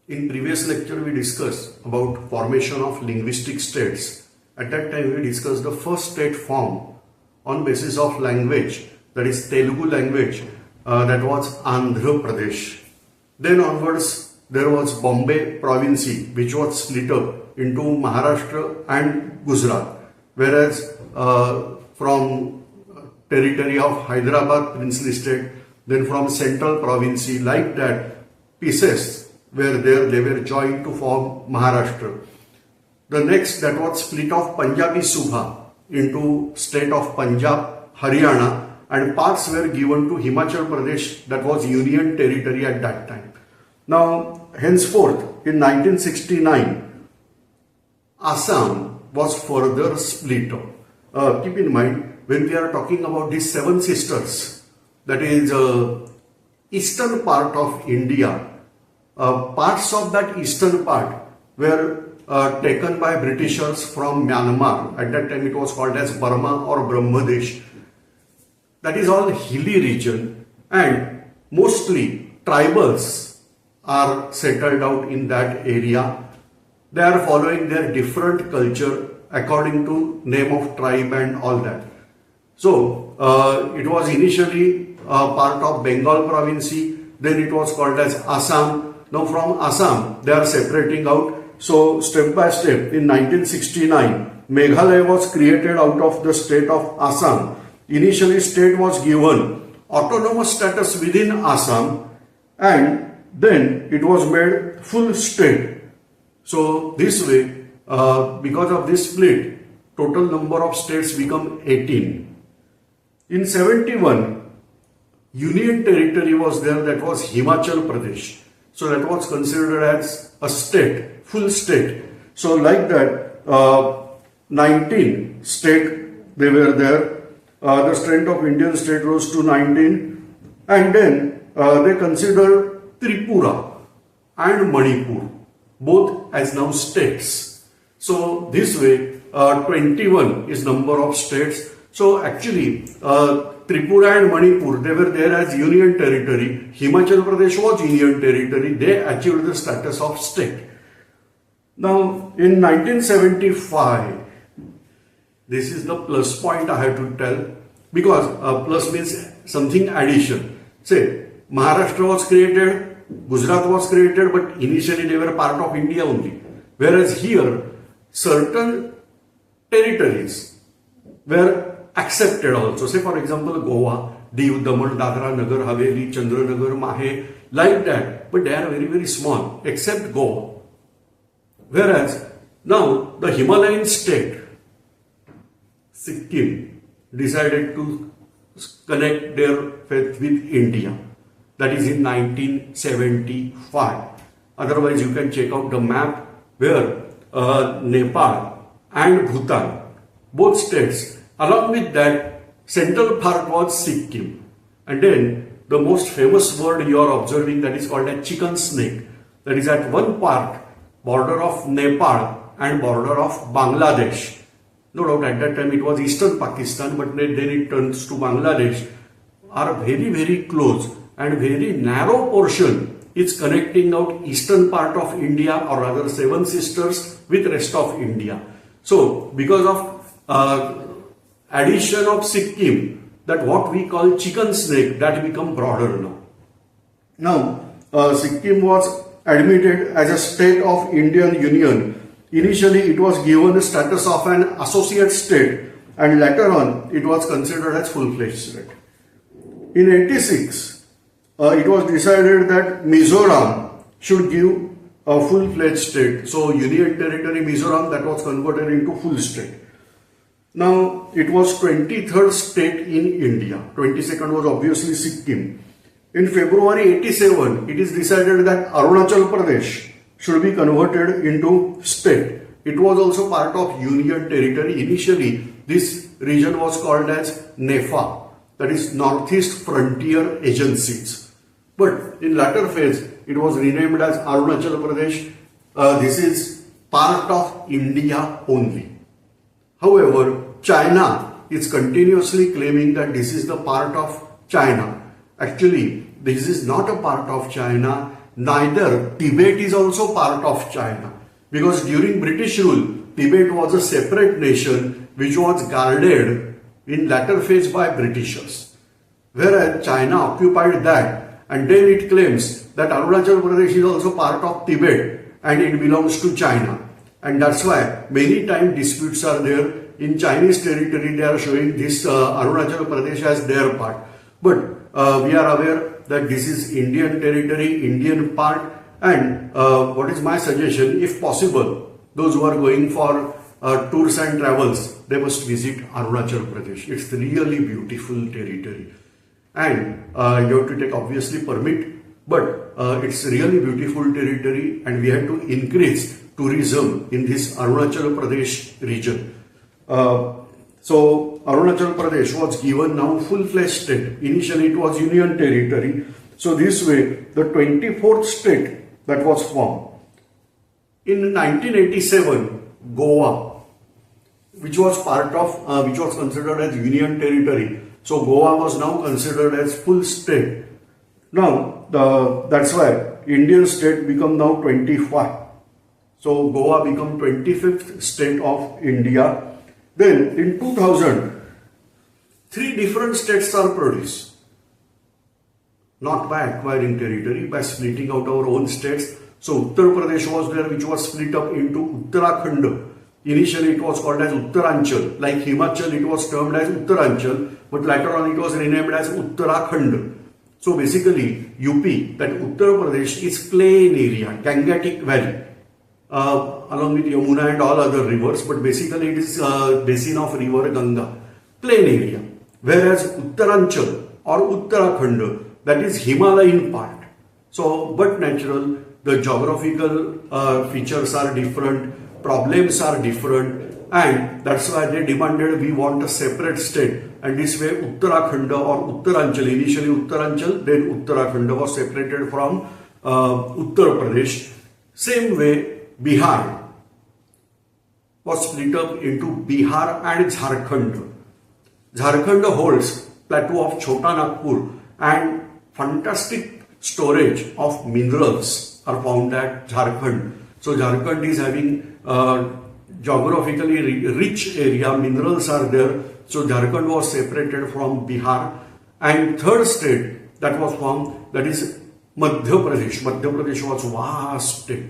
In previous lecture, we discussed about formation of linguistic states. At that time, we discussed the first state formed on basis of language, that is Telugu language, that was Andhra Pradesh. Then onwards, there was Bombay province, which was split up into Maharashtra and Gujarat, whereas from territory of Hyderabad princely state, then from central province, like that, pieces were there, they were joined to form Maharashtra. The next, that was split of Punjabi Subha into state of Punjab, Haryana, and parts were given to Himachal Pradesh, that was union territory at that time. Now, henceforth, in 1969, Assam was further split up. Keep in mind, when we are talking about these seven sisters, that is eastern part of India, parts of that eastern part were taken by Britishers from Myanmar. At that time it was called as Burma or Brahmadesh. That is all hilly region, and mostly tribals are settled out in that area. They are following their different culture according to name of tribe and all that. So it was initially part of Bengal province, then it was called as Assam. Now from Assam, they are separating out. So step by step, in 1969, Meghalaya was created out of the state of Assam. Initially, state was given autonomous status within Assam, and then it was made full state. So this way, because of this split, total number of states become 18. In 71, union territory was there, that was Himachal Pradesh. So that was considered as a state, full state. So like that, 19 state they were there. The strength of Indian state rose to 19, and then they considered Tripura and Manipur both as now states. So this way, 21 is number of states. So actually, Tripura and Manipur, they were there as union territory. Himachal Pradesh was union territory. They achieved the status of state. Now, in 1975, this is the plus point I have to tell, because plus means something addition. Say, Maharashtra was created, Gujarat was created, but initially they were part of India only. Whereas here, certain territories were accepted also. Say for example, Goa, Diu, Daman, Dadra, Nagar Haveli, Chandranagar, Mahe, like that. But they are very, very small, except Goa. Whereas now the Himalayan state, Sikkim, decided to connect their faith with India. That is in 1975. Otherwise, you can check out the map where Nepal and Bhutan, both states, along with that, central part was Sikkim. And then the most famous word you are observing, that is called a chicken snake. That is at one part, border of Nepal and border of Bangladesh. No doubt at that time it was eastern Pakistan, but then it turns to Bangladesh, are very, very close, and very narrow portion is connecting out eastern part of India, or rather seven sisters, with rest of India. So because of addition of Sikkim, that what we call chicken snake, that become broader now. Now, Sikkim was admitted as a state of Indian Union. Initially, it was given the status of an associate state, and later on, it was considered as full-fledged state. In 86, it was decided that Mizoram should give a full-fledged state. So, Union Territory Mizoram, that was converted into full state. Now, it was 23rd state in India. 22nd was obviously Sikkim. In February 87, it is decided that Arunachal Pradesh should be converted into state. It was also part of Union Territory. Initially, this region was called as NEFA, that is Northeast Frontier Agencies. But in latter phase, it was renamed as Arunachal Pradesh. This is part of India only. However, China is continuously claiming that this is the part of China. Actually, this is not a part of China. neither Tibet is also part of China, because during British rule, Tibet was a separate nation which was guarded in latter phase by Britishers. Whereas China occupied that, and then it claims that Arunachal Pradesh is also part of Tibet and it belongs to China. And that's why many times disputes are there. In Chinese territory, they are showing this Arunachal Pradesh as their part. But we are aware that this is Indian territory, Indian part, and what is my suggestion, if possible, those who are going for tours and travels, they must visit Arunachal Pradesh. It's really beautiful territory. And you have to take obviously permit, but it's really beautiful territory, and we have to increase tourism in this Arunachal Pradesh region. So Arunachal Pradesh was given now full-fledged state. Initially it was union territory. So this way the 24th state that was formed. In 1987, Goa, which was considered as union territory. So Goa was now considered as full state. Now that's why Indian state become now 25. So Goa become 25th state of India. Then in 2000, 3 different states are produced. Not by acquiring territory, by splitting out our own states. So Uttar Pradesh was there, which was split up into Uttarakhand. Initially it was called as Uttaranchal. Like Himachal, it was termed as Uttaranchal, but later on it was renamed as Uttarakhand. So basically, UP, that Uttar Pradesh is plain area, Gangetic Valley, along with Yamuna and all other rivers, but basically it is basin of river Ganga, plain area. Whereas Uttaranchal or Uttarakhand, that is Himalayan part. So, but natural, the geographical features are different, problems are different, and that's why they demanded we want a separate state. And this way Uttarakhand or Uttaranchal, initially Uttaranchal, then Uttarakhand was separated from Uttar Pradesh. Same way Bihar was split up into Bihar and Jharkhand. Jharkhand holds plateau of Chota Nagpur, and fantastic storage of minerals are found at Jharkhand. So Jharkhand is having geographically rich area, minerals are there. So Jharkhand was separated from Bihar. And third state that was formed, that is Madhya Pradesh. Madhya Pradesh was vast state.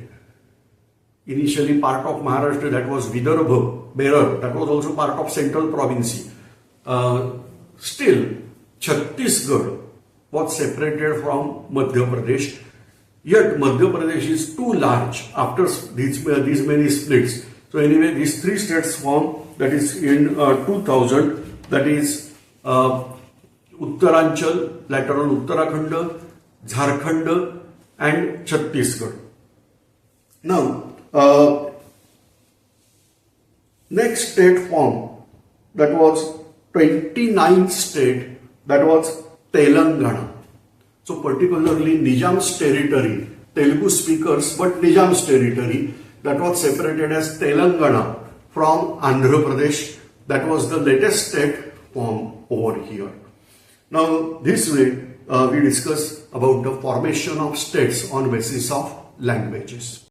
Initially part of Maharashtra, that was Vidarbha, Berar, that was also part of central province. Still, Chhattisgarh was separated from Madhya Pradesh. Yet Madhya Pradesh is too large after these many splits. So anyway, these 3 states formed, that is in 2000, that is Uttaranchal, later on Uttarakhand, Jharkhand and Chhattisgarh. Now, next state formed, that was 29th state, that was Telangana. So particularly Nizam's territory, Telugu speakers, but Nizam's territory, that was separated as Telangana from Andhra Pradesh. That was the latest state formed over here. Now this way we discuss about the formation of states on basis of languages.